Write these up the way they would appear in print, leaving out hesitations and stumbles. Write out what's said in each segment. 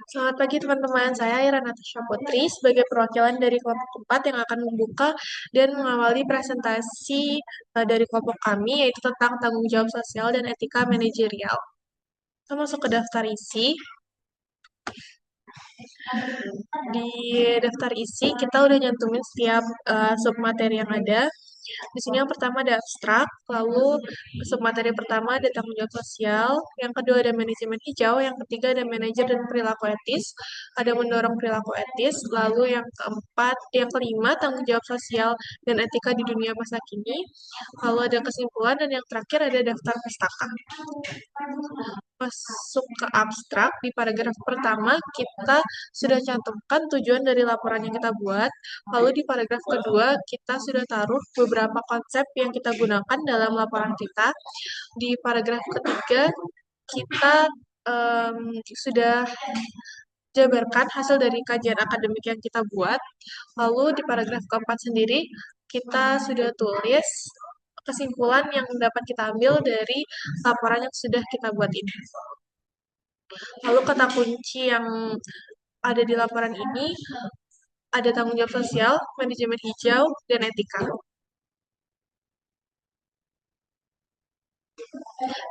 Selamat pagi teman-teman, saya Ira Natasha Putri sebagai perwakilan dari kelompok 4 yang akan membuka dan mengawali presentasi dari kelompok kami yaitu tentang tanggung jawab sosial dan etika manajerial. Kita masuk ke daftar isi. Di daftar isi kita udah nyantumin setiap submateri yang ada. Di sini yang pertama ada abstrak, lalu submateri pertama ada tanggung jawab sosial, yang kedua ada manajemen hijau, yang ketiga ada manajer dan perilaku etis, ada mendorong perilaku etis, lalu yang kelima tanggung jawab sosial dan etika di dunia masa kini, lalu ada kesimpulan dan yang terakhir ada daftar pustaka. Masuk ke abstrak, di paragraf pertama kita sudah cantumkan tujuan dari laporan yang kita buat. Lalu di paragraf kedua kita sudah taruh beberapa konsep yang kita gunakan dalam laporan kita. Di paragraf ketiga kita sudah jabarkan hasil dari kajian akademik yang kita buat. Lalu di paragraf keempat sendiri kita sudah tulis kesimpulan yang dapat kita ambil dari laporan yang sudah kita buat ini. Lalu kata kunci yang ada di laporan ini ada tanggung jawab sosial, manajemen hijau, dan etika.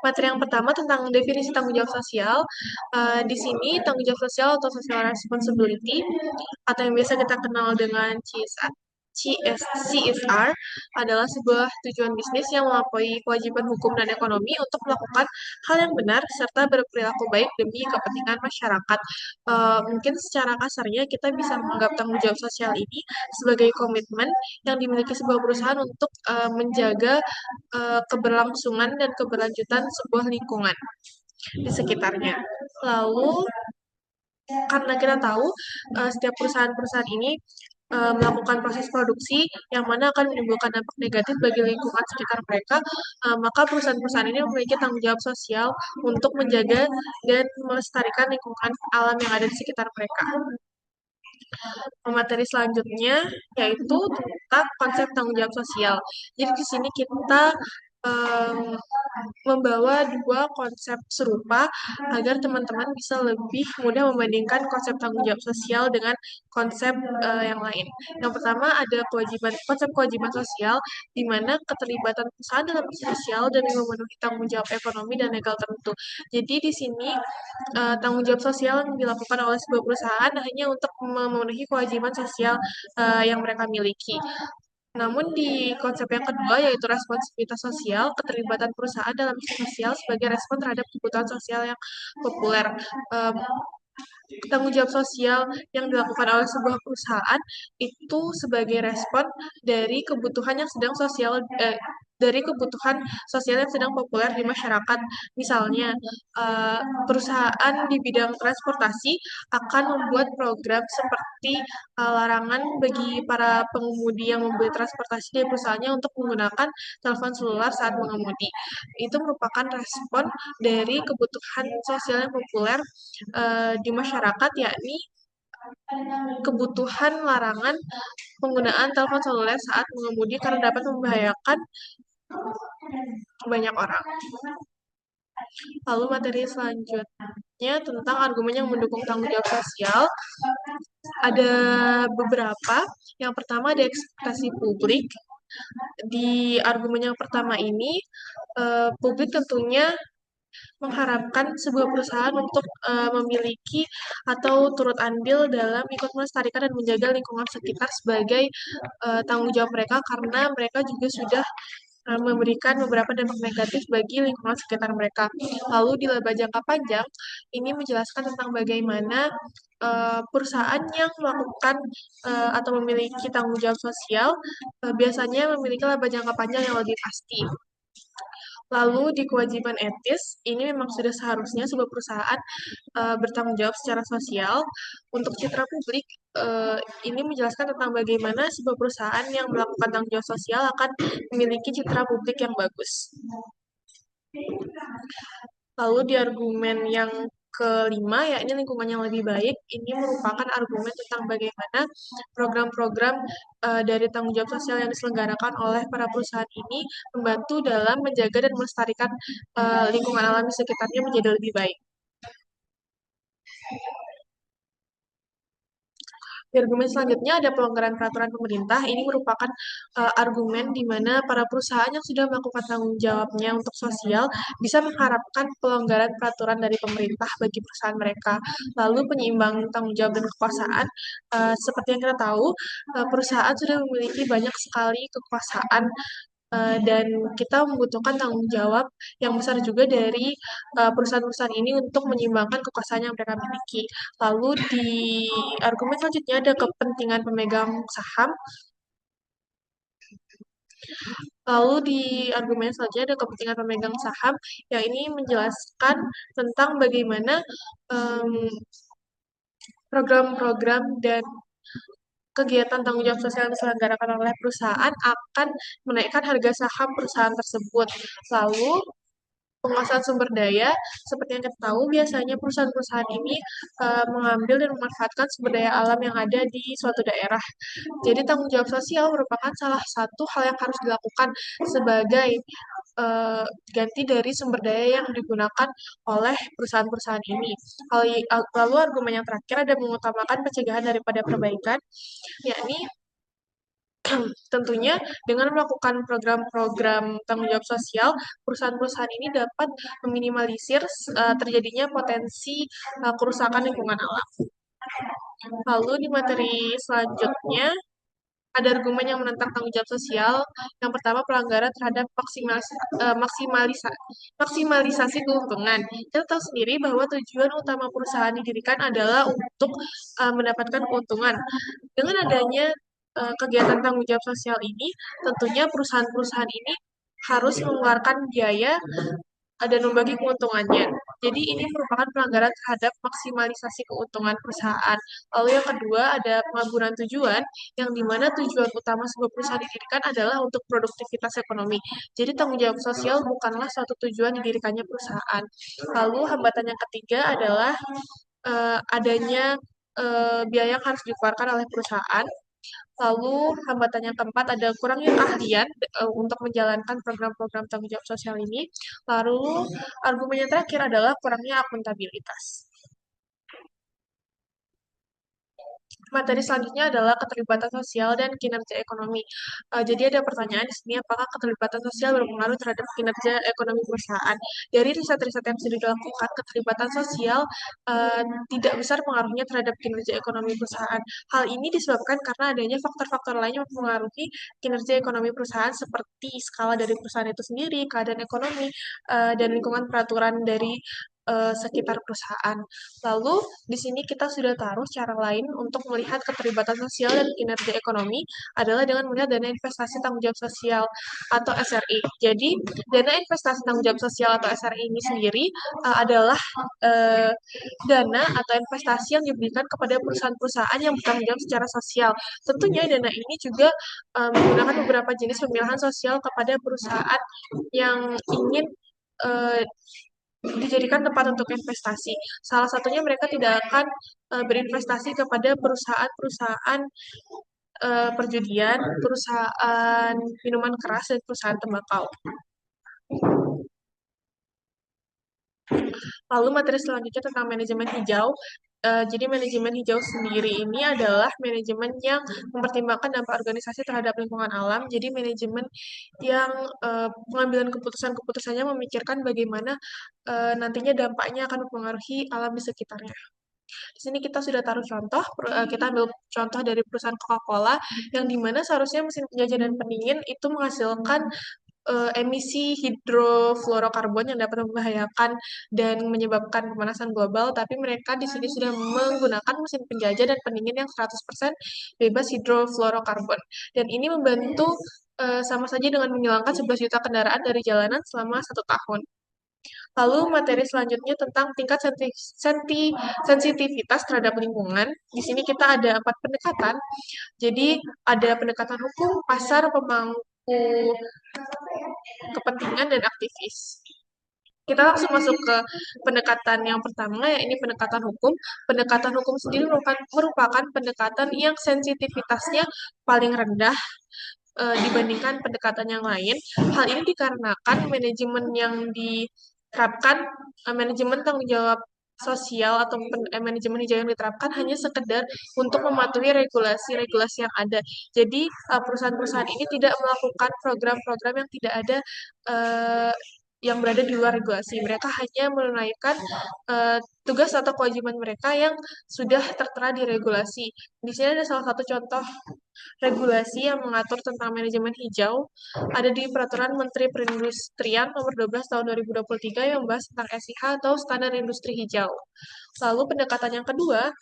Materi yang pertama tentang definisi tanggung jawab sosial. Di sini tanggung jawab sosial atau social responsibility atau yang biasa kita kenal dengan CSR adalah sebuah tujuan bisnis yang melampaui kewajiban hukum dan ekonomi untuk melakukan hal yang benar serta berperilaku baik demi kepentingan masyarakat. Mungkin secara kasarnya kita bisa menganggap tanggung jawab sosial ini sebagai komitmen yang dimiliki sebuah perusahaan untuk menjaga keberlangsungan dan keberlanjutan sebuah lingkungan di sekitarnya. Lalu karena kita tahu setiap perusahaan-perusahaan ini melakukan proses produksi yang mana akan menimbulkan dampak negatif bagi lingkungan sekitar mereka, maka perusahaan-perusahaan ini memiliki tanggung jawab sosial untuk menjaga dan melestarikan lingkungan alam yang ada di sekitar mereka. Materi selanjutnya yaitu tentang konsep tanggung jawab sosial. Jadi di sini kita membawa dua konsep serupa agar teman-teman bisa lebih mudah membandingkan konsep tanggung jawab sosial dengan konsep yang lain. Yang pertama ada konsep kewajiban sosial, di mana keterlibatan perusahaan dalam sosial demi memenuhi tanggung jawab ekonomi dan legal tertentu. Jadi di sini tanggung jawab sosial yang dilakukan oleh sebuah perusahaan hanya untuk memenuhi kewajiban sosial yang mereka miliki. Namun di konsep yang kedua yaitu responsibilitas sosial, keterlibatan perusahaan dalam sosial sebagai respon terhadap kebutuhan sosial yang populer. Um, Tanggung jawab sosial yang dilakukan oleh sebuah perusahaan itu sebagai respon dari kebutuhan yang sedang dari kebutuhan sosial yang sedang populer di masyarakat. Misalnya, perusahaan di bidang transportasi akan membuat program seperti larangan bagi para pengemudi yang membeli transportasi dari perusahaannya untuk menggunakan telepon seluler saat mengemudi. Itu merupakan respon dari kebutuhan sosial yang populer di masyarakat, yakni kebutuhan larangan penggunaan telepon seluler saat mengemudi karena dapat membahayakan banyak orang. Lalu materi selanjutnya tentang argumen yang mendukung tanggung jawab sosial. Ada beberapa. Yang pertama ada ekspektasi publik. Di argumen yang pertama ini, publik tentunya mengharapkan sebuah perusahaan untuk memiliki atau turut andil dalam ikut melestarikan dan menjaga lingkungan sekitar sebagai tanggung jawab mereka karena mereka juga sudah memberikan beberapa dampak negatif bagi lingkungan sekitar mereka. Lalu di laba jangka panjang, ini menjelaskan tentang bagaimana perusahaan yang melakukan atau memiliki tanggung jawab sosial biasanya memiliki laba jangka panjang yang lebih pasti. Lalu di kewajiban etis, ini memang sudah seharusnya sebuah perusahaan bertanggung jawab secara sosial. Untuk citra publik, ini menjelaskan tentang bagaimana sebuah perusahaan yang melakukan tanggung jawab sosial akan memiliki citra publik yang bagus. Lalu di argumen yang kelima, yakni lingkungan yang lebih baik, ini merupakan argumen tentang bagaimana program-program dari tanggung jawab sosial yang diselenggarakan oleh para perusahaan ini membantu dalam menjaga dan melestarikan lingkungan alam di sekitarnya menjadi lebih baik. argumen selanjutnya ada pelonggaran peraturan pemerintah. Ini merupakan argumen di mana para perusahaan yang sudah melakukan tanggung jawabnya untuk sosial bisa mengharapkan pelonggaran peraturan dari pemerintah bagi perusahaan mereka. Lalu penyeimbang tanggung jawab dan kekuasaan, seperti yang kita tahu, perusahaan sudah memiliki banyak sekali kekuasaan dan kita membutuhkan tanggung jawab yang besar juga dari perusahaan-perusahaan ini untuk menyeimbangkan kekuasaan yang mereka miliki. Lalu di argumen selanjutnya ada kepentingan pemegang saham. Lalu di argumen selanjutnya ada kepentingan pemegang saham yang ini menjelaskan tentang bagaimana program-program dan kegiatan tanggung jawab sosial yang diselenggarakan oleh perusahaan akan menaikkan harga saham perusahaan tersebut. Lalu penguasaan sumber daya, seperti yang kita tahu, biasanya perusahaan-perusahaan ini mengambil dan memanfaatkan sumber daya alam yang ada di suatu daerah. Jadi tanggung jawab sosial merupakan salah satu hal yang harus dilakukan sebagai ganti dari sumber daya yang digunakan oleh perusahaan-perusahaan ini. Lalu argumen yang terakhir ada mengutamakan pencegahan daripada perbaikan, yakni tentunya dengan melakukan program-program tanggung jawab sosial, perusahaan-perusahaan ini dapat meminimalisir terjadinya potensi kerusakan lingkungan alam. Lalu di materi selanjutnya ada argumen yang menentang tanggung jawab sosial. Yang pertama, pelanggaran terhadap maksimalisasi keuntungan. Kita tahu sendiri bahwa tujuan utama perusahaan didirikan adalah untuk mendapatkan keuntungan. Dengan adanya kegiatan tanggung jawab sosial ini, tentunya perusahaan-perusahaan ini harus mengeluarkan biaya dan membagi keuntungannya. Jadi ini merupakan pelanggaran terhadap maksimalisasi keuntungan perusahaan. Lalu yang kedua ada pengaburan tujuan, yang dimana tujuan utama sebuah perusahaan didirikan adalah untuk produktivitas ekonomi. Jadi tanggung jawab sosial bukanlah suatu tujuan didirikannya perusahaan. Lalu hambatan yang ketiga adalah adanya biaya yang harus dikeluarkan oleh perusahaan. Lalu hambatan yang keempat ada kurangnya keahlian untuk menjalankan program-program tanggung jawab sosial ini. Lalu argumen yang terakhir adalah kurangnya akuntabilitas. Materi selanjutnya adalah keterlibatan sosial dan kinerja ekonomi. Jadi ada pertanyaan di sini, apakah keterlibatan sosial berpengaruh terhadap kinerja ekonomi perusahaan? Dari riset-riset yang sudah dilakukan, keterlibatan sosial tidak besar pengaruhnya terhadap kinerja ekonomi perusahaan. Hal ini disebabkan karena adanya faktor-faktor lain yang mempengaruhi kinerja ekonomi perusahaan seperti skala dari perusahaan itu sendiri, keadaan ekonomi, dan lingkungan peraturan dari sekitar perusahaan. Lalu di sini kita sudah taruh cara lain untuk melihat keterlibatan sosial dan kinerja ekonomi adalah dengan melihat dana investasi tanggung jawab sosial atau SRI. Jadi dana investasi tanggung jawab sosial atau SRI ini sendiri adalah dana atau investasi yang diberikan kepada perusahaan-perusahaan yang bertanggung jawab secara sosial. Tentunya dana ini juga menggunakan beberapa jenis pemilihan sosial kepada perusahaan yang ingin dijadikan tempat untuk investasi. Salah satunya mereka tidak akan berinvestasi kepada perusahaan-perusahaan perjudian, perusahaan minuman keras, dan perusahaan tembakau. Lalu materi selanjutnya tentang manajemen hijau. Jadi manajemen hijau sendiri ini adalah manajemen yang mempertimbangkan dampak organisasi terhadap lingkungan alam. Jadi manajemen yang pengambilan keputusan-keputusannya memikirkan bagaimana nantinya dampaknya akan mempengaruhi alam di sekitarnya. Di sini kita sudah taruh contoh, kita ambil contoh dari perusahaan Coca-Cola, yang dimana seharusnya mesin penjajah dan pendingin itu menghasilkan emisi hidrofluorokarbon yang dapat membahayakan dan menyebabkan pemanasan global, tapi mereka di sini sudah menggunakan mesin penjajah dan pendingin yang 100% bebas hidrofluorokarbon. Dan ini membantu sama saja dengan menghilangkan 11 juta kendaraan dari jalanan selama 1 tahun. Lalu materi selanjutnya tentang tingkat sensitivitas terhadap lingkungan. Di sini kita ada 4 pendekatan. Jadi ada pendekatan hukum, pasar, pemangku kepentingan, dan aktivis. Kita langsung masuk ke pendekatan yang pertama, yaitu pendekatan hukum. Pendekatan hukum sendiri merupakan pendekatan yang sensitivitasnya paling rendah dibandingkan pendekatan yang lain. Hal ini dikarenakan manajemen yang diterapkan, manajemen tanggung jawab sosial atau manajemen hijau yang diterapkan hanya sekedar untuk mematuhi regulasi-regulasi yang ada. Jadi perusahaan-perusahaan ini tidak melakukan program-program yang tidak ada uh, yang berada di luar regulasi. Mereka hanya menunaikan uh, tugas atau kewajiban mereka yang sudah tertera di regulasi. Di sini ada salah satu contoh regulasi yang mengatur tentang manajemen hijau ada di Peraturan Menteri Perindustrian Nomor 12 Tahun 2023 yang membahas tentang SIH atau Standar Industri Hijau. Lalu pendekatan yang kedua,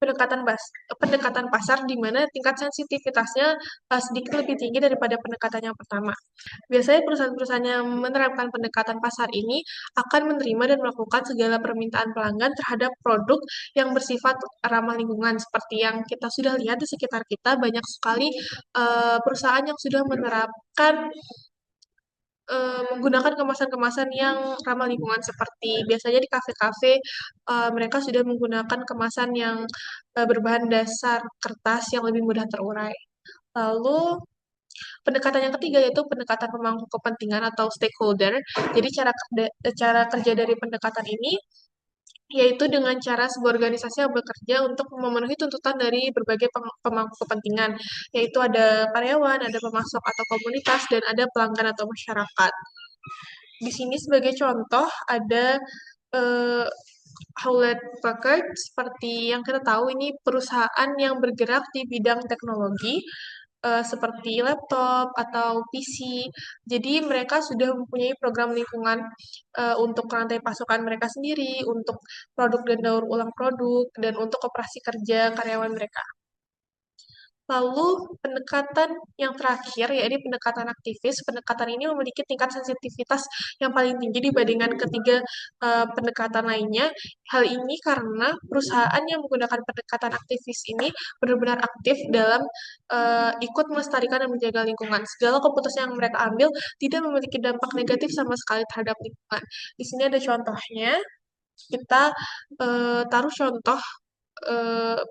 pendekatan pasar di mana tingkat sensitivitasnya sedikit lebih tinggi daripada pendekatan yang pertama. Biasanya perusahaan-perusahaan yang menerapkan pendekatan pasar ini akan menerima dan melakukan segala permintaan pelanggan terhadap produk yang bersifat ramah lingkungan. Seperti yang kita sudah lihat di sekitar kita, banyak sekali perusahaan yang sudah menerapkan menggunakan kemasan-kemasan yang ramah lingkungan seperti biasanya di kafe-kafe mereka sudah menggunakan kemasan yang berbahan dasar kertas yang lebih mudah terurai. Lalu pendekatan yang ketiga yaitu pendekatan pemangku kepentingan atau stakeholder. Jadi cara kerja dari pendekatan ini yaitu dengan cara sebuah organisasi yang bekerja untuk memenuhi tuntutan dari berbagai pemangku kepentingan, yaitu ada karyawan, ada pemasok atau komunitas, dan ada pelanggan atau masyarakat. Di sini sebagai contoh ada uh, Hewlett Packard, seperti yang kita tahu ini perusahaan yang bergerak di bidang teknologi, seperti laptop atau PC. Jadi mereka sudah mempunyai program lingkungan untuk rantai pasokan mereka sendiri, untuk produk dan daur ulang produk, dan untuk operasi kerja karyawan mereka. Lalu pendekatan yang terakhir, yaitu pendekatan aktivis. Pendekatan ini memiliki tingkat sensitivitas yang paling tinggi dibandingkan ketiga pendekatan lainnya. Hal ini karena perusahaan yang menggunakan pendekatan aktivis ini benar-benar aktif dalam ikut melestarikan dan menjaga lingkungan. Segala keputusan yang mereka ambil tidak memiliki dampak negatif sama sekali terhadap lingkungan. Di sini ada contohnya. Kita taruh contoh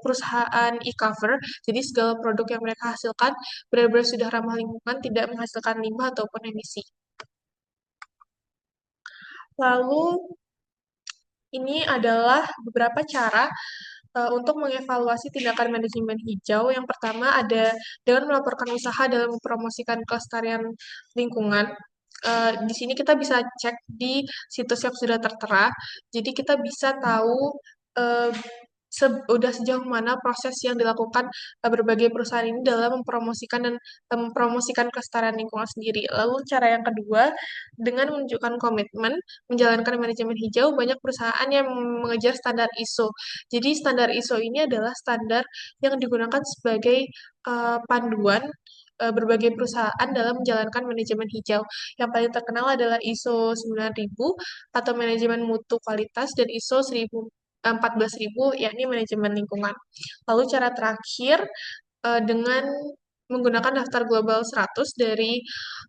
perusahaan e-cover. Jadi segala produk yang mereka hasilkan benar-benar sudah ramah lingkungan, tidak menghasilkan limbah ataupun emisi. Lalu ini adalah beberapa cara untuk mengevaluasi tindakan manajemen hijau. Yang pertama ada dengan melaporkan usaha dalam mempromosikan kelestarian lingkungan. Di sini kita bisa cek di situs yang sudah tertera. Jadi kita bisa tahu uh, udah sejauh mana proses yang dilakukan berbagai perusahaan ini dalam mempromosikan dan mempromosikan kelestarian lingkungan sendiri. Lalu cara yang kedua, dengan menunjukkan komitmen menjalankan manajemen hijau, banyak perusahaan yang mengejar standar ISO. Jadi standar ISO ini adalah standar yang digunakan sebagai panduan berbagai perusahaan dalam menjalankan manajemen hijau. Yang paling terkenal adalah ISO 9000 atau manajemen mutu kualitas dan ISO 14.000 yakni manajemen lingkungan. Lalu cara terakhir dengan menggunakan daftar global 100 dari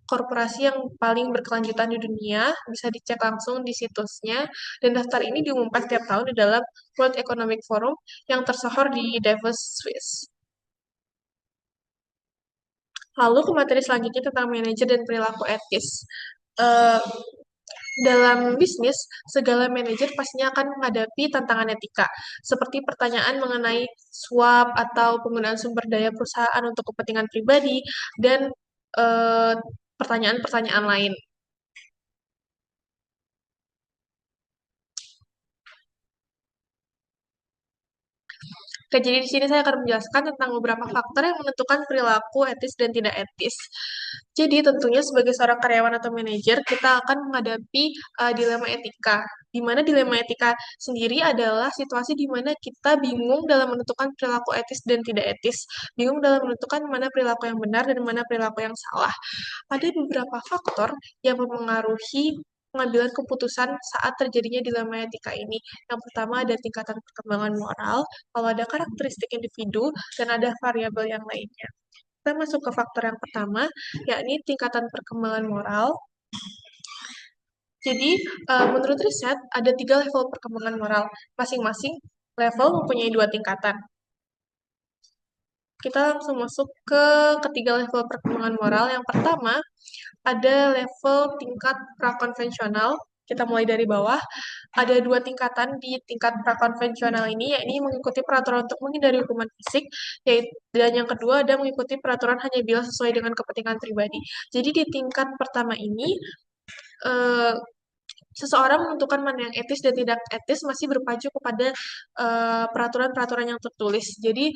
korporasi yang paling berkelanjutan di dunia, bisa dicek langsung di situsnya, dan daftar ini diumumkan setiap tahun di dalam World Economic Forum yang tersohor di Davos, Swiss. Lalu ke materi selanjutnya tentang manajer dan perilaku etis. Uh, dalam bisnis, segala manajer pastinya akan menghadapi tantangan etika, seperti pertanyaan mengenai suap atau penggunaan sumber daya perusahaan untuk kepentingan pribadi, dan eh, pertanyaan-pertanyaan lain. Oke, jadi di sini saya akan menjelaskan tentang beberapa faktor yang menentukan perilaku etis dan tidak etis. Jadi tentunya sebagai seorang karyawan atau manajer, kita akan menghadapi dilema etika. Di mana dilema etika sendiri adalah situasi di mana kita bingung dalam menentukan perilaku etis dan tidak etis, bingung dalam menentukan mana perilaku yang benar dan mana perilaku yang salah. Ada beberapa faktor yang mempengaruhi pengambilan keputusan saat terjadinya dilema etika ini. Yang pertama ada tingkatan perkembangan moral, kalau ada karakteristik individu, dan ada variabel yang lainnya. Kita masuk ke faktor yang pertama, yakni tingkatan perkembangan moral. Jadi, menurut riset, ada 3 level perkembangan moral. Masing-masing level mempunyai 2 tingkatan. Kita langsung masuk ke ketiga level perkembangan moral. Yang pertama, ada level tingkat prakonvensional. kita mulai dari bawah. Ada dua tingkatan di tingkat prakonvensional ini, yakni mengikuti peraturan untuk menghindari hukuman fisik, dan yang kedua ada mengikuti peraturan hanya bila sesuai dengan kepentingan pribadi. Jadi di tingkat pertama ini, eh, seseorang menentukan mana yang etis dan tidak etis masih berpacu kepada peraturan-peraturan yang tertulis. Jadi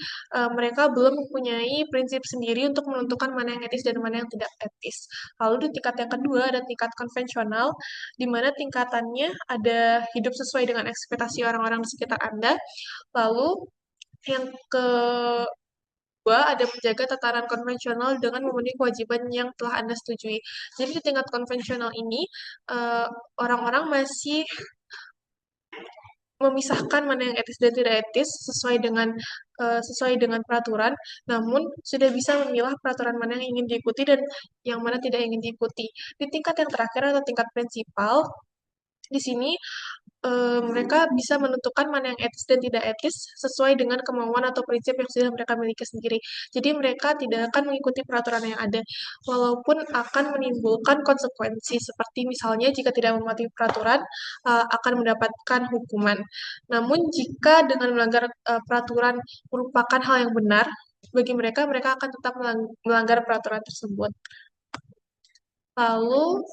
mereka belum mempunyai prinsip sendiri untuk menentukan mana yang etis dan mana yang tidak etis. Lalu di tingkat yang kedua ada tingkat konvensional, di mana tingkatannya ada hidup sesuai dengan ekspektasi orang-orang di sekitar Anda. Lalu yang kedua ada menjaga tataran konvensional dengan memenuhi kewajiban yang telah Anda setujui. Jadi di tingkat konvensional ini eh, orang-orang masih memisahkan mana yang etis dan tidak etis sesuai dengan peraturan, namun sudah bisa memilah peraturan mana yang ingin diikuti dan yang mana tidak ingin diikuti. Di tingkat yang terakhir atau tingkat prinsipal, di sini mereka bisa menentukan mana yang etis dan tidak etis sesuai dengan kemauan atau prinsip yang sudah mereka miliki sendiri. Jadi mereka tidak akan mengikuti peraturan yang ada, walaupun akan menimbulkan konsekuensi seperti misalnya jika tidak mematuhi peraturan akan mendapatkan hukuman. Namun jika dengan melanggar peraturan merupakan hal yang benar bagi mereka, mereka akan tetap melanggar peraturan tersebut. Lalu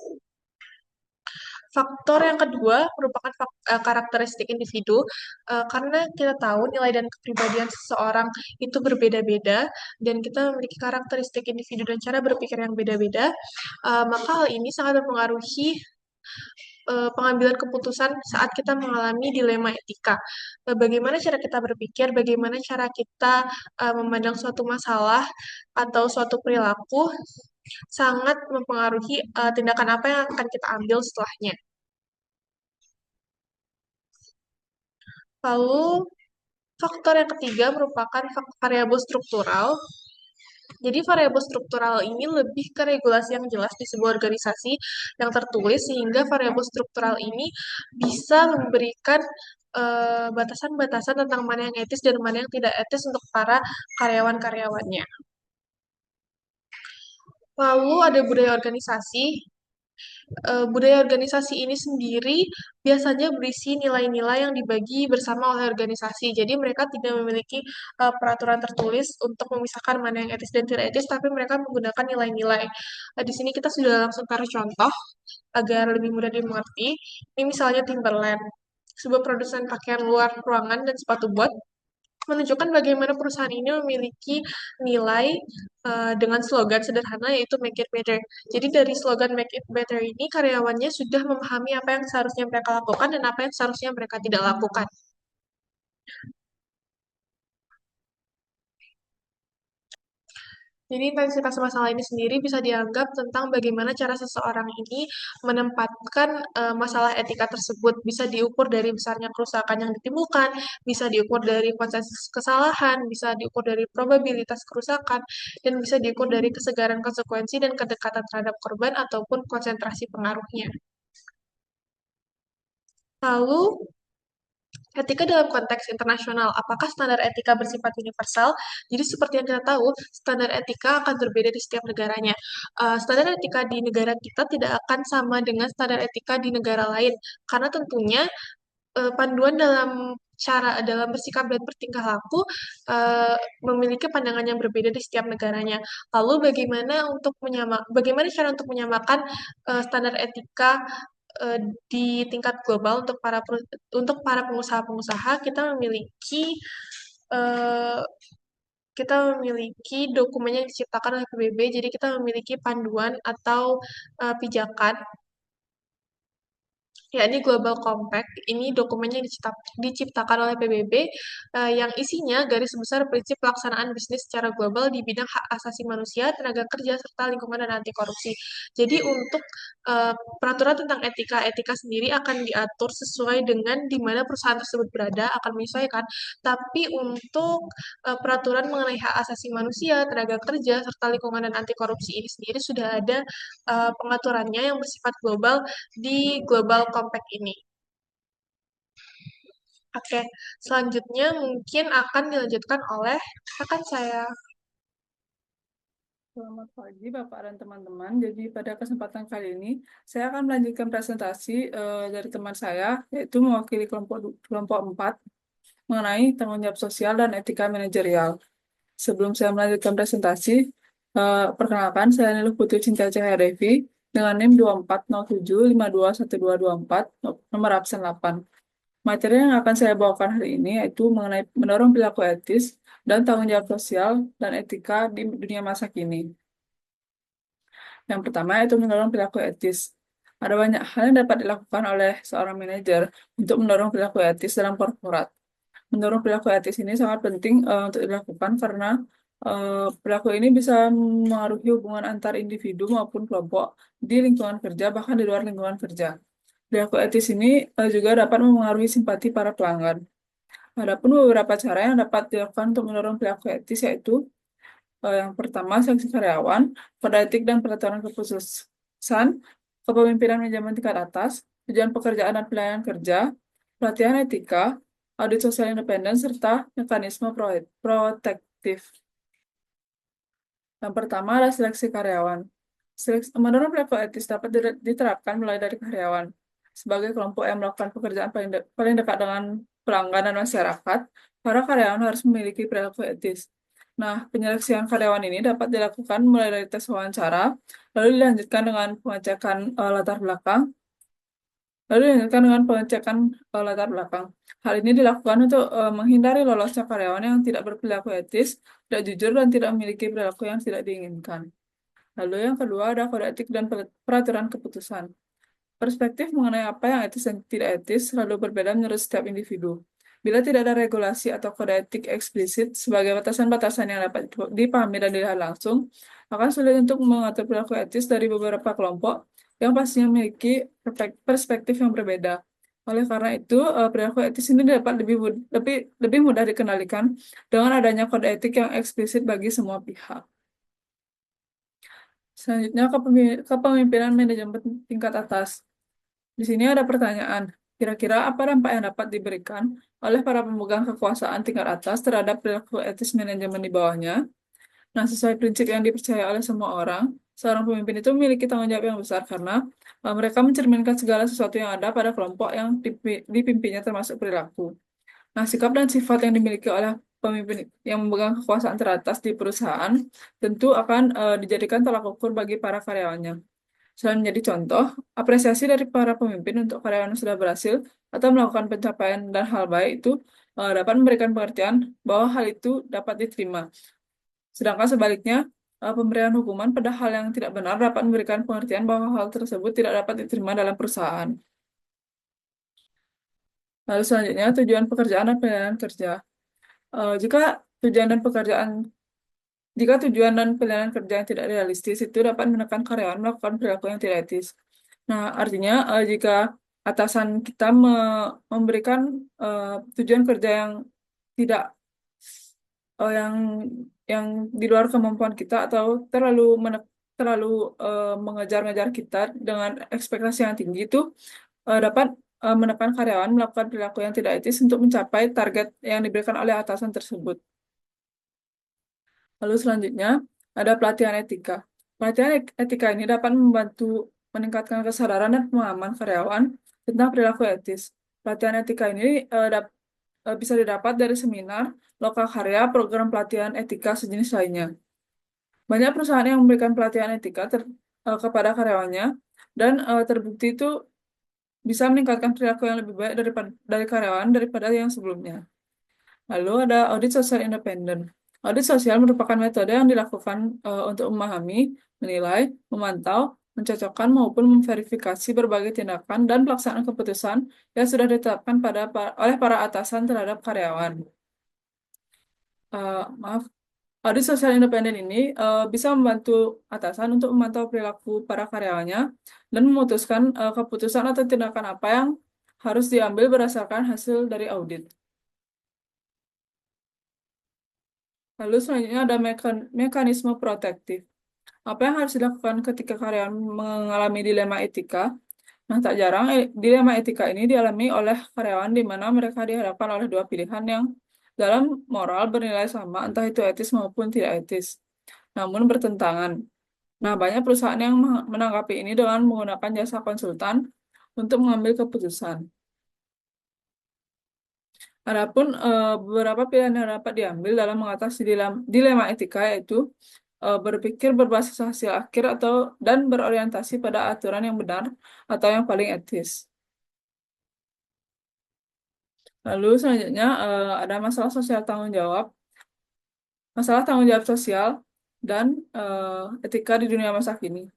faktor yang kedua merupakan karakteristik individu, karena kita tahu nilai dan kepribadian seseorang itu berbeda-beda, dan kita memiliki karakteristik individu dan cara berpikir yang beda-beda, maka hal ini sangat mempengaruhi pengambilan keputusan saat kita mengalami dilema etika. Bagaimana cara kita berpikir, bagaimana cara kita memandang suatu masalah atau suatu perilaku sangat mempengaruhi tindakan apa yang akan kita ambil setelahnya. Lalu, faktor yang ketiga merupakan variabel struktural. Jadi, variabel struktural ini lebih ke regulasi yang jelas di sebuah organisasi yang tertulis, sehingga variabel struktural ini bisa memberikan batasan-batasan tentang mana yang etis dan mana yang tidak etis untuk para karyawan-karyawannya. Lalu ada budaya organisasi. Budaya organisasi ini sendiri biasanya berisi nilai-nilai yang dibagi bersama oleh organisasi. Jadi mereka tidak memiliki peraturan tertulis untuk memisahkan mana yang etis dan tidak etis, tapi mereka menggunakan nilai-nilai. Di sini kita sudah langsung taruh contoh agar lebih mudah dimengerti. Ini misalnya Timberland, sebuah produsen pakaian luar ruangan dan sepatu bot, menunjukkan bagaimana perusahaan ini memiliki nilai dengan slogan sederhana yaitu Make It Better. Jadi dari slogan Make It Better ini karyawannya sudah memahami apa yang seharusnya mereka lakukan dan apa yang seharusnya mereka tidak lakukan. Jadi intensitas masalah ini sendiri bisa dianggap tentang bagaimana cara seseorang ini menempatkan masalah etika tersebut. Bisa diukur dari besarnya kerusakan yang ditimbulkan, bisa diukur dari konsensus kesalahan, bisa diukur dari probabilitas kerusakan, dan bisa diukur dari kesegaran konsekuensi dan kedekatan terhadap korban ataupun konsentrasi pengaruhnya. Lalu, etika dalam konteks internasional, apakah standar etika bersifat universal? Jadi seperti yang kita tahu, standar etika akan berbeda di setiap negaranya. Standar etika di negara kita tidak akan sama dengan standar etika di negara lain, karena tentunya panduan dalam bersikap dan bertingkah laku uh, memiliki pandangan yang berbeda di setiap negaranya. Lalu bagaimana cara untuk menyamakan standar etika eh, di tingkat global untuk para pengusaha-pengusaha eh, kita memiliki dokumen yang diciptakan oleh PBB, jadi kita memiliki panduan atau pijakan, yakni Global Compact. Ini dokumennya diciptakan oleh PBB yang isinya garis besar prinsip pelaksanaan bisnis secara global di bidang hak asasi manusia, tenaga kerja, serta lingkungan dan anti korupsi. Jadi untuk eh, peraturan tentang etika sendiri akan diatur sesuai dengan di mana perusahaan tersebut berada, akan menyesuaikan. Tapi untuk peraturan mengenai hak asasi manusia, tenaga kerja, serta lingkungan dan anti korupsi ini sendiri sudah ada pengaturannya yang bersifat global di Global Compact ini. Oke, selanjutnya mungkin akan dilanjutkan oleh rekan saya. Selamat pagi Bapak dan teman-teman. Jadi pada kesempatan kali ini saya akan melanjutkan presentasi dari teman saya, yaitu mewakili kelompok 4 mengenai tanggung jawab sosial dan etika manajerial. Sebelum saya melanjutkan presentasi, perkenalkan saya Niluh Putri Cynthia Cahaya Devi dengan NIM 2407521224, nomor absen 8. Materi yang akan saya bawakan hari ini yaitu mengenai mendorong perilaku etis dan tanggung jawab sosial dan etika di dunia masa kini. Yang pertama yaitu mendorong perilaku etis. Ada banyak hal yang dapat dilakukan oleh seorang manajer untuk mendorong perilaku etis dalam korporat. Mendorong perilaku etis ini sangat penting untuk dilakukan karena perilaku ini bisa mengaruhi hubungan antar individu maupun kelompok di lingkungan kerja, bahkan di luar lingkungan kerja. Perilaku etis ini juga dapat memengaruhi simpati para pelanggan. Adapun beberapa cara yang dapat dilakukan untuk mendorong perilaku etis yaitu yang pertama, seleksi karyawan, kode etik dan peraturan keputusan, kepemimpinan manajemen tingkat atas, tujuan pekerjaan dan pelayanan kerja, pelatihan etika, audit sosial independen, serta mekanisme protektif. Yang pertama adalah seleksi karyawan. Menurut perilaku etis dapat diterapkan mulai dari karyawan. Sebagai kelompok yang melakukan pekerjaan paling dekat dengan pelanggan dan masyarakat, para karyawan harus memiliki perilaku etis. Nah, penyeleksian karyawan ini dapat dilakukan mulai dari tes wawancara, lalu dilanjutkan dengan pengecekan latar belakang, Hal ini dilakukan untuk menghindari lolosnya karyawan yang tidak berperilaku etis, tidak jujur, dan tidak memiliki perilaku yang tidak diinginkan. Lalu yang kedua ada kode etik dan peraturan keputusan. Perspektif mengenai apa yang etis dan tidak etis selalu berbeda menurut setiap individu. Bila tidak ada regulasi atau kode etik eksplisit sebagai batasan-batasan yang dapat dipahami dan dilihat langsung, akan sulit untuk mengatur perilaku etis dari beberapa kelompok yang pastinya memiliki perspektif yang berbeda. Oleh karena itu, perilaku etis ini dapat lebih mudah dikendalikan dengan adanya kode etik yang eksplisit bagi semua pihak. Selanjutnya, kepemimpinan manajemen tingkat atas. Di sini ada pertanyaan, kira-kira apa dampak yang dapat diberikan oleh para pemegang kekuasaan tingkat atas terhadap perilaku etis manajemen di bawahnya? Nah, sesuai prinsip yang dipercaya oleh semua orang, seorang pemimpin itu memiliki tanggung jawab yang besar karena mereka mencerminkan segala sesuatu yang ada pada kelompok yang dipimpinnya termasuk perilaku. Nah, sikap dan sifat yang dimiliki oleh pemimpin yang memegang kekuasaan teratas di perusahaan tentu akan dijadikan tolak ukur bagi para karyawannya. Selain menjadi contoh, apresiasi dari para pemimpin untuk karyawan yang sudah berhasil atau melakukan pencapaian dan hal baik itu dapat memberikan pengertian bahwa hal itu dapat diterima. Sedangkan sebaliknya, pemberian hukuman pada hal yang tidak benar dapat memberikan pengertian bahwa hal tersebut tidak dapat diterima dalam perusahaan. Lalu selanjutnya, tujuan pekerjaan dan pilihan kerja. Eh, jika tujuan dan pekerjaan Jika tujuan dan pilihan kerja yang tidak realistis itu dapat menekan karyawan melakukan perilaku yang tidak etis. Nah, artinya jika atasan kita memberikan tujuan kerja yang tidak yang di luar kemampuan kita atau terlalu mengejar-ngejar kita dengan ekspektasi yang tinggi itu dapat menekan karyawan melakukan perilaku yang tidak etis untuk mencapai target yang diberikan oleh atasan tersebut. Lalu selanjutnya ada pelatihan etika. Pelatihan etika ini dapat membantu meningkatkan kesadaran dan pemahaman karyawan tentang perilaku etis. Pelatihan etika ini bisa didapat dari seminar, lokal karya, program pelatihan etika sejenis lainnya. Banyak perusahaan yang memberikan pelatihan etika kepada karyawannya dan terbukti itu bisa meningkatkan perilaku yang lebih baik dari karyawan daripada yang sebelumnya. Lalu ada audit sosial independen. Audit sosial merupakan metode yang dilakukan untuk memahami, menilai, memantau, mencocokkan maupun memverifikasi berbagai tindakan dan pelaksanaan keputusan yang sudah ditetapkan oleh para atasan terhadap karyawan. Maaf, audit sosial independen ini bisa membantu atasan untuk memantau perilaku para karyawannya dan memutuskan keputusan atau tindakan apa yang harus diambil berdasarkan hasil dari audit. Lalu selanjutnya ada mekanisme protektif. Apa yang harus dilakukan ketika karyawan mengalami dilema etika? Nah, tak jarang dilema etika ini dialami oleh karyawan di mana mereka dihadapkan oleh dua pilihan yang dalam moral bernilai sama, entah itu etis maupun tidak etis. namun bertentangan. Nah, banyak perusahaan yang menanggapi ini dengan menggunakan jasa konsultan untuk mengambil keputusan. Adapun beberapa pilihan yang dapat diambil dalam mengatasi dilema etika yaitu berpikir berbasis hasil akhir atau dan berorientasi pada aturan yang benar atau yang paling etis. Lalu selanjutnya ada masalah tanggung jawab sosial dan etika di dunia masa kini.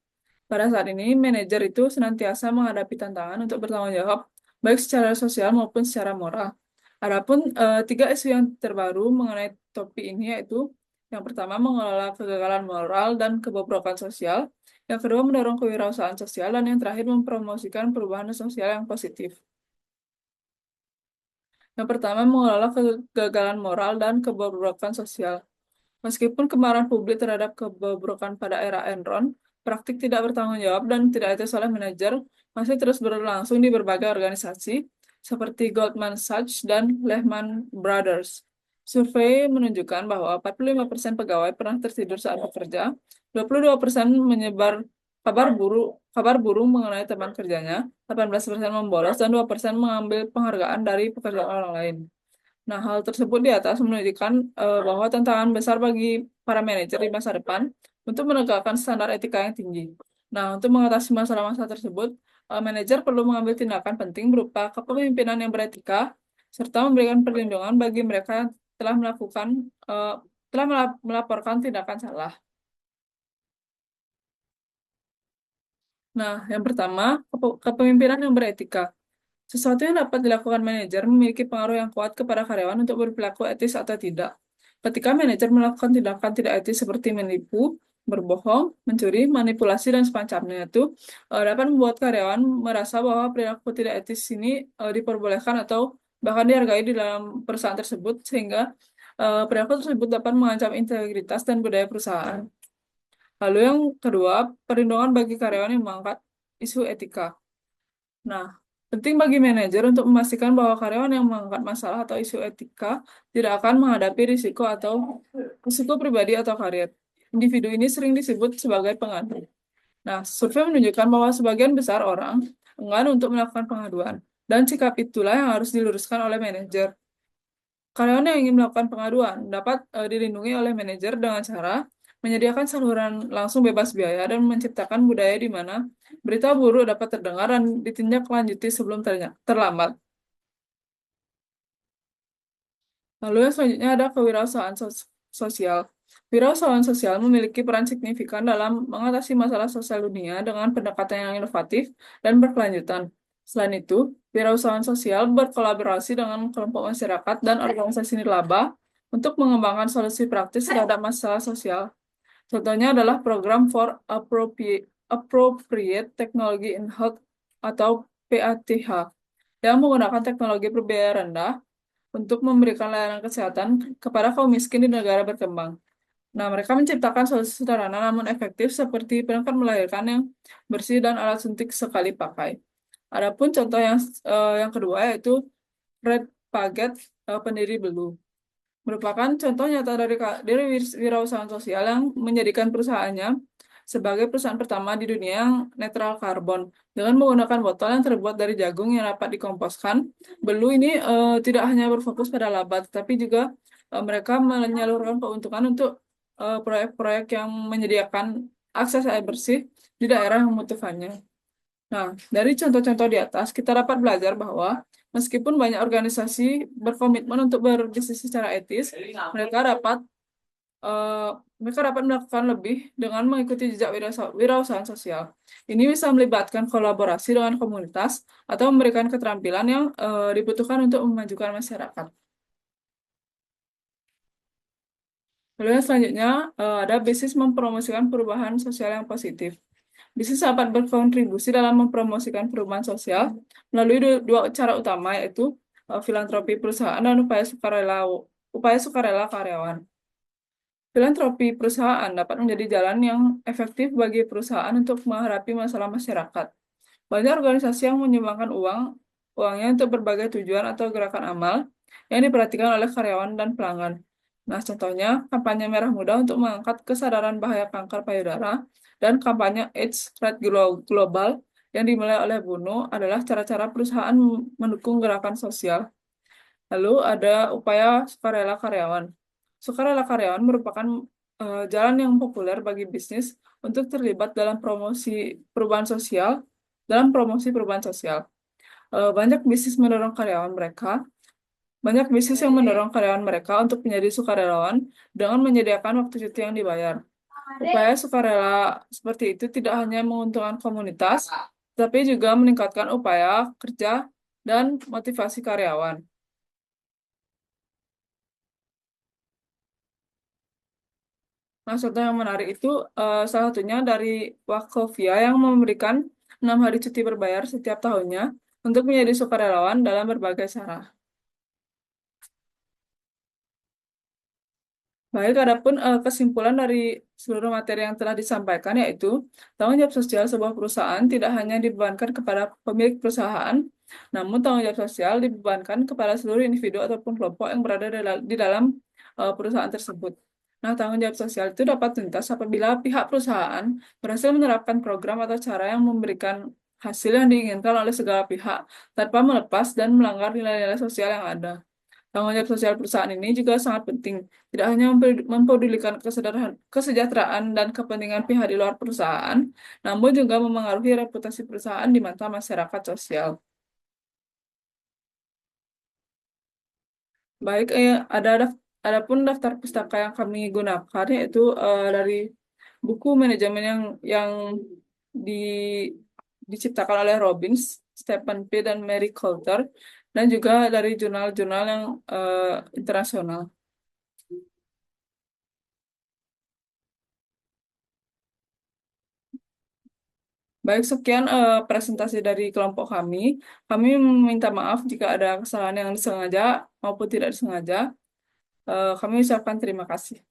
Pada saat ini, manajer itu senantiasa menghadapi tantangan untuk bertanggung jawab, baik secara sosial maupun secara moral. Adapun tiga isu yang terbaru mengenai topik ini yaitu yang pertama mengelola kegagalan moral dan kebobrokan sosial, yang kedua mendorong kewirausahaan sosial, dan yang terakhir mempromosikan perubahan sosial yang positif. Yang pertama mengelola kegagalan moral dan kebobrokan sosial. Meskipun kemarahan publik terhadap kebobrokan pada era Enron, praktik tidak bertanggung jawab dan tidak etis oleh manajer masih terus berlangsung di berbagai organisasi seperti Goldman Sachs dan Lehman Brothers. Survei menunjukkan bahwa 45% pegawai pernah tertidur saat bekerja, 22% menyebar kabar burung mengenai teman kerjanya, 18% membolos, dan 2% mengambil penghargaan dari pekerjaan orang lain. Nah, hal tersebut di atas menunjukkan bahwa tantangan besar bagi para manajer di masa depan untuk menegakkan standar etika yang tinggi. Nah, untuk mengatasi masalah-masalah tersebut, manajer perlu mengambil tindakan penting berupa kepemimpinan yang beretika, serta memberikan perlindungan bagi mereka yang telah eh, melaporkan tindakan salah. Nah, yang pertama, kepemimpinan yang beretika. Sesuatu yang dapat dilakukan manajer memiliki pengaruh yang kuat kepada karyawan untuk berperilaku etis atau tidak. Ketika manajer melakukan tindakan tidak etis seperti menipu, berbohong, mencuri, manipulasi, dan semacamnya itu dapat membuat karyawan merasa bahwa perilaku tidak etis ini diperbolehkan atau bahkan dihargai di dalam perusahaan tersebut, sehingga perilaku tersebut dapat mengancam integritas dan budaya perusahaan. Lalu yang kedua, perlindungan bagi karyawan yang mengangkat isu etika. Nah, penting bagi manajer untuk memastikan bahwa karyawan yang mengangkat masalah atau isu etika tidak akan menghadapi risiko pribadi atau karir. Individu ini sering disebut sebagai pengadu. Nah, survei menunjukkan bahwa sebagian besar orang enggan untuk melakukan pengaduan, dan sikap itulah yang harus diluruskan oleh manajer. Karyawan yang ingin melakukan pengaduan dapat dilindungi oleh manajer dengan cara menyediakan saluran langsung bebas biaya dan menciptakan budaya di mana berita buruk dapat terdengar dan ditindaklanjuti sebelum terlambat. Lalu yang selanjutnya ada kewirausahaan sosial. Wirausahaan sosial memiliki peran signifikan dalam mengatasi masalah sosial dunia dengan pendekatan yang inovatif dan berkelanjutan. Selain itu, wirausahaan sosial berkolaborasi dengan kelompok masyarakat dan organisasi nirlaba untuk mengembangkan solusi praktis terhadap masalah sosial. Contohnya adalah program for Appropriate Technology in Health atau PATH yang menggunakan teknologi berbiaya rendah untuk memberikan layanan kesehatan kepada kaum miskin di negara berkembang. Nah, mereka menciptakan solusi sederhana namun efektif seperti perangkat melahirkan yang bersih dan alat suntik sekali pakai. Adapun contoh yang kedua yaitu Red Paget, pendiri Blue, merupakan contoh nyata dari wirausahaan sosial yang menjadikan perusahaannya sebagai perusahaan pertama di dunia yang netral karbon dengan menggunakan botol yang terbuat dari jagung yang dapat dikomposkan. Blue ini tidak hanya berfokus pada laba, tetapi juga mereka menyalurkan keuntungan untuk proyek-proyek yang menyediakan akses air bersih di daerah yang membutuhkannya. Nah, dari contoh-contoh di atas, kita dapat belajar bahwa meskipun banyak organisasi berkomitmen untuk berbisnis secara etis, mereka dapat eh, mereka dapat melakukan lebih dengan mengikuti jejak wirausahaan sosial. Ini bisa melibatkan kolaborasi dengan komunitas atau memberikan keterampilan yang dibutuhkan untuk memajukan masyarakat. Lalu yang selanjutnya ada bisnis mempromosikan perubahan sosial yang positif. Bisnis dapat berkontribusi dalam mempromosikan perubahan sosial melalui dua cara utama yaitu filantropi perusahaan dan upaya sukarela karyawan. Filantropi perusahaan dapat menjadi jalan yang efektif bagi perusahaan untuk menghadapi masalah masyarakat. Banyak organisasi yang menyumbangkan uangnya untuk berbagai tujuan atau gerakan amal yang diperhatikan oleh karyawan dan pelanggan. Nah, contohnya kampanye Merah Muda untuk mengangkat kesadaran bahaya kanker payudara dan kampanye AIDS Rate Global yang dimulai oleh Buno adalah cara-cara perusahaan mendukung gerakan sosial. Lalu ada upaya sukarela karyawan. Sukarela karyawan merupakan jalan yang populer bagi bisnis untuk terlibat dalam promosi perubahan sosial. Banyak bisnis mendorong karyawan mereka Banyak bisnis yang mendorong karyawan mereka untuk menjadi sukarelawan dengan menyediakan waktu cuti yang dibayar. Upaya sukarela seperti itu tidak hanya menguntungkan komunitas, tapi juga meningkatkan upaya kerja dan motivasi karyawan. Nah, contoh yang menarik itu salah satunya dari Wachovia yang memberikan 6 hari cuti berbayar setiap tahunnya untuk menjadi sukarelawan dalam berbagai cara. Baik, adapun kesimpulan dari seluruh materi yang telah disampaikan yaitu tanggung jawab sosial sebuah perusahaan tidak hanya dibebankan kepada pemilik perusahaan, namun tanggung jawab sosial dibebankan kepada seluruh individu ataupun kelompok yang berada di dalam perusahaan tersebut. Nah, tanggung jawab sosial itu dapat tuntas apabila pihak perusahaan berhasil menerapkan program atau cara yang memberikan hasil yang diinginkan oleh segala pihak tanpa melepas dan melanggar nilai-nilai sosial yang ada. Tanggung jawab sosial perusahaan ini juga sangat penting, tidak hanya mempedulikan kesejahteraan dan kepentingan pihak di luar perusahaan, namun juga memengaruhi reputasi perusahaan di mata masyarakat sosial. Baik, adapun daftar pustaka yang kami gunakan yaitu dari buku manajemen yang di, diciptakan oleh Robbins, Stephen P. dan Mary Coulter, dan juga dari jurnal-jurnal yang internasional. Baik, sekian presentasi dari kelompok kami. Kami meminta maaf jika ada kesalahan yang disengaja maupun tidak disengaja. Kami ucapkan terima kasih.